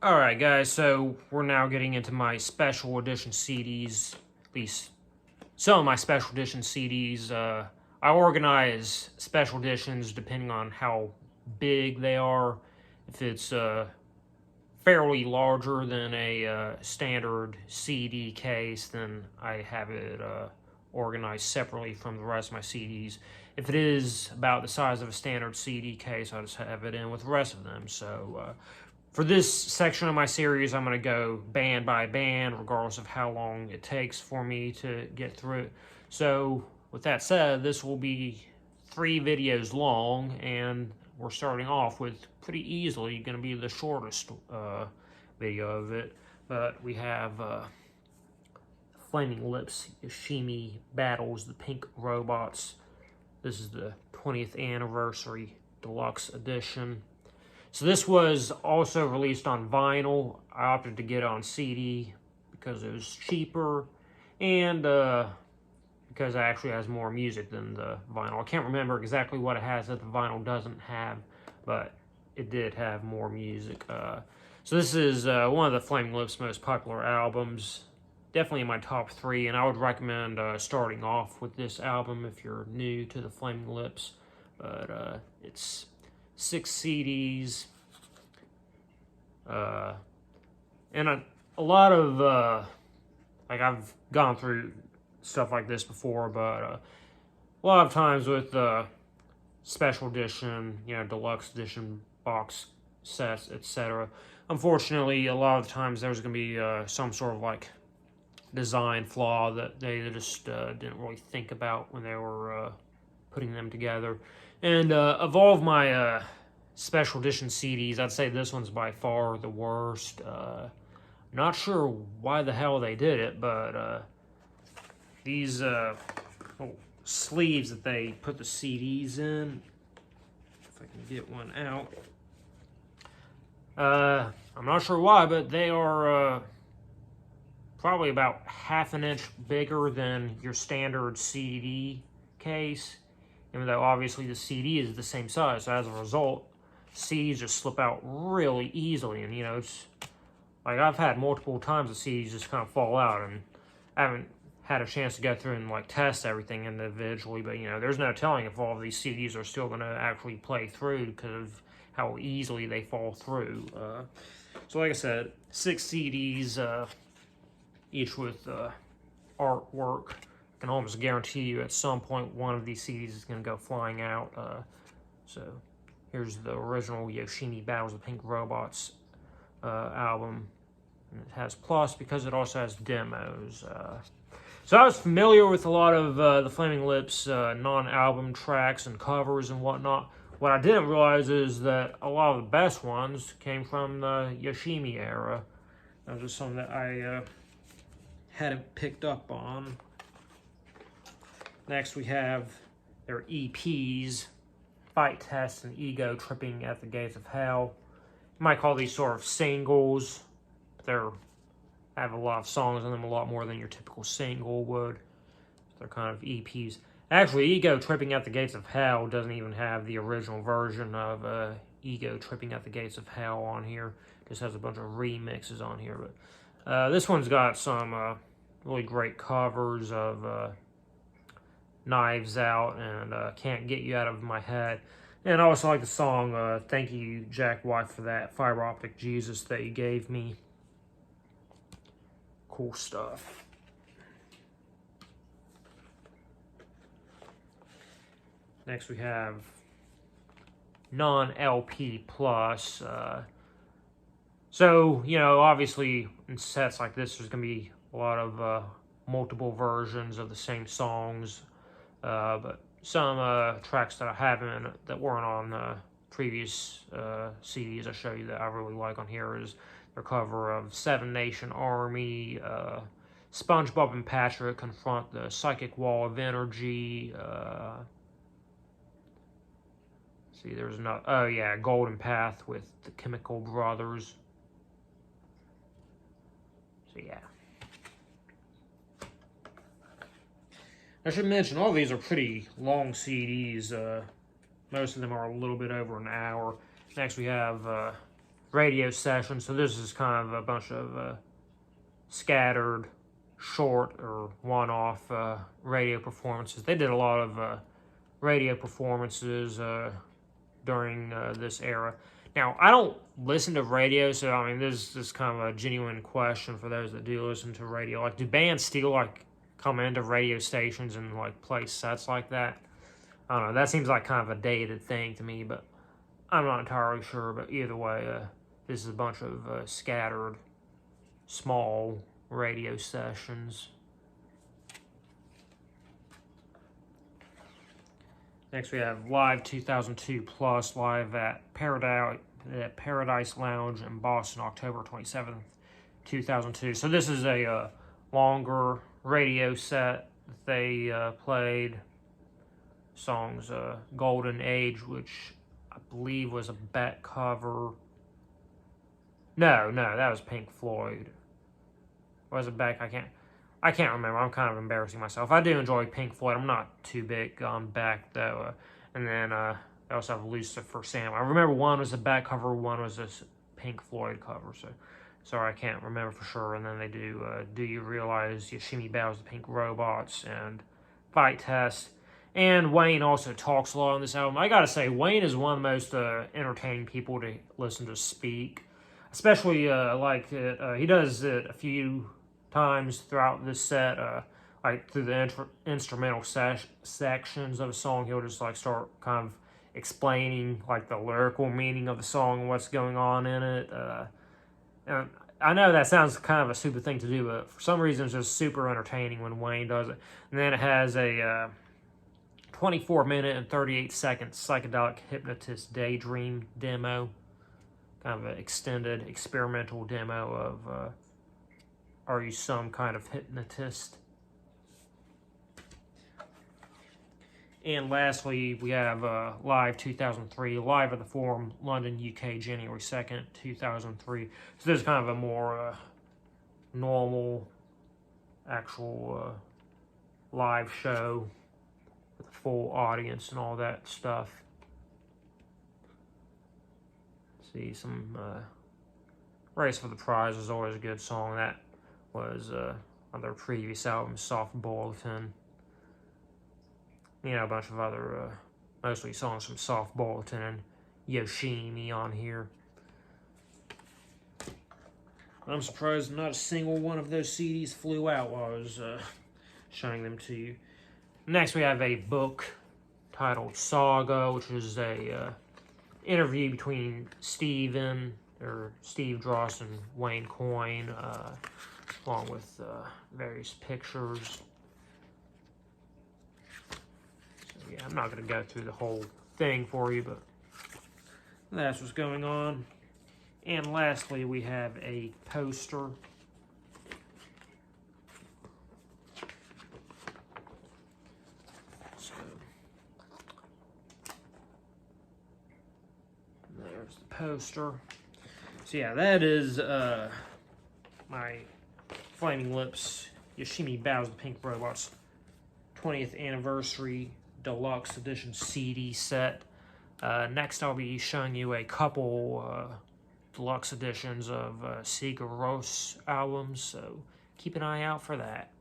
Alright guys, so we're now getting into my special edition CDs, at least some of my special edition CDs. I organize special editions depending on how big they are. If it's fairly larger than a standard CD case, then I have it organized separately from the rest of my CDs. If it is about the size of a standard CD case, I just have it in with the rest of them. So for this section of my series, I'm going to go band by band, regardless of how long it takes for me to get through it. So, with that said, this will be 3 videos long, and we're starting off with pretty easily going to be the shortest video of it. But we have Flaming Lips-Yoshimi Battles the Pink Robots. This is the 20th Anniversary Deluxe Edition. So this was also released on vinyl. I opted to get it on CD because it was cheaper and because it actually has more music than the vinyl. I can't remember exactly what it has that the vinyl doesn't have, but it did have more music. So this is one of the Flaming Lips' most popular albums. Definitely in my top 3, and I would recommend starting off with this album if you're new to the Flaming Lips. But it's 6 CDs, and a lot of, like, I've gone through stuff like this before, but a lot of times with special edition, deluxe edition box sets, etc., unfortunately, a lot of the times there's going to be some sort of, like, design flaw that they just didn't really think about when they were putting them together. And of all of my special edition CDs, I'd say this one's by far the worst. Not sure why the hell they did it, but these little sleeves that they put the CDs in, if I can get one out, I'm not sure why, but they are probably about half an inch bigger than your standard CD case, even though obviously the CD is the same size. So as a result, CDs just slip out really easily, and it's like I've had multiple times the CDs just kind of fall out, and I haven't had a chance to go through and like test everything individually, but there's no telling if all of these CDs are still going to actually play through because of how easily they fall through. So like I said, 6 CDs, each with artwork. I can almost guarantee you at some point one of these CDs is going to go flying out. So here's the original Yoshimi Battles of Pink Robots album. And it has plus because it also has demos. So I was familiar with a lot of the Flaming Lips non-album tracks and covers and whatnot. What I didn't realize is that a lot of the best ones came from the Yoshimi era. That was just something that I hadn't picked up on. Next we have their EPs, Fight Test and Ego Tripping at the Gates of Hell. You might call these sort of singles. They have a lot of songs in them, a lot more than your typical single would. They're kind of EPs. Actually, Ego Tripping at the Gates of Hell doesn't even have the original version of Ego Tripping at the Gates of Hell on here. It just has a bunch of remixes on here, but this one's got some really great covers of Knives Out and Can't Get You Out of My Head. And I also like the song Thank You, Jack White, for that Fiber Optic Jesus that you gave me. Cool stuff. Next we have non-LP plus. So, obviously in sets like this, there's going to be a lot of multiple versions of the same songs, but some tracks that I haven't, that weren't on previous CDs I show you that I really like on here is their cover of Seven Nation Army, SpongeBob and Patrick Confront the Psychic Wall of Energy. See, there's not. Oh yeah, Golden Path with the Chemical Brothers. So yeah. I should mention, all these are pretty long CDs. Most of them are a little bit over an hour. Next we have radio sessions. So this is kind of a bunch of scattered, short or one-off radio performances. They did a lot of radio performances during this era. Now, I don't listen to radio, so I mean, this is kind of a genuine question for those that do listen to radio. Like, do bands still like come into radio stations and like play sets like that? I don't know. That seems like kind of a dated thing to me, but I'm not entirely sure. But either way, this is a bunch of scattered, small radio sessions. Next, we have Live 2002 Plus, live at Paradise Lounge in Boston, October 27th, 2002. So this is a longer radio set that they played. Songs Golden Age, which I believe was a Beck cover. No, that was Pink Floyd. Was it Beck? I can't remember. I'm kind of embarrassing myself. I do enjoy Pink Floyd. I'm not too big on Beck, though. And then I also have Lucifer Sam. I remember one was a Beck cover, one was a Pink Floyd cover. So, sorry, I can't remember for sure. And then they Do You Realize Yoshimi Bows the Pink Robots and Fight Test. And Wayne also talks a lot on this album. I gotta say, Wayne is one of the most entertaining people to listen to speak. Especially, he does it a few times throughout this set, like through the instrumental sections of a song, he'll just like start kind of explaining like the lyrical meaning of the song and what's going on in it. And I know that sounds kind of a stupid thing to do, but for some reason it's just super entertaining when Wayne does it. And then it has a 24-minute and 38-second psychedelic hypnotist daydream demo, kind of an extended experimental demo of Are You Some Kind of Hypnotist? And lastly, we have Live 2003, live at the Forum, London, UK, January 2nd, 2003. So this is kind of a more normal, actual live show with a full audience and all that stuff. See, some Race for the Prize is always a good song. That was on their previous album, Soft Bulletin. You know, a bunch of other, mostly songs from Soft Bulletin and Yoshimi on here. I'm surprised not a single one of those CDs flew out while I was showing them to you. Next, we have a book titled Saga, which is a interview between Steve Drost and Wayne Coyne, along with various pictures. So yeah, I'm not going to go through the whole thing for you, but that's what's going on. And lastly, we have a poster. So there's the poster. So yeah, that is my Flaming Lips Yoshimi Bows the Pink Robots 20th Anniversary Deluxe Edition CD set. Next, I'll be showing you a couple deluxe editions of Sigur Rós albums, so keep an eye out for that.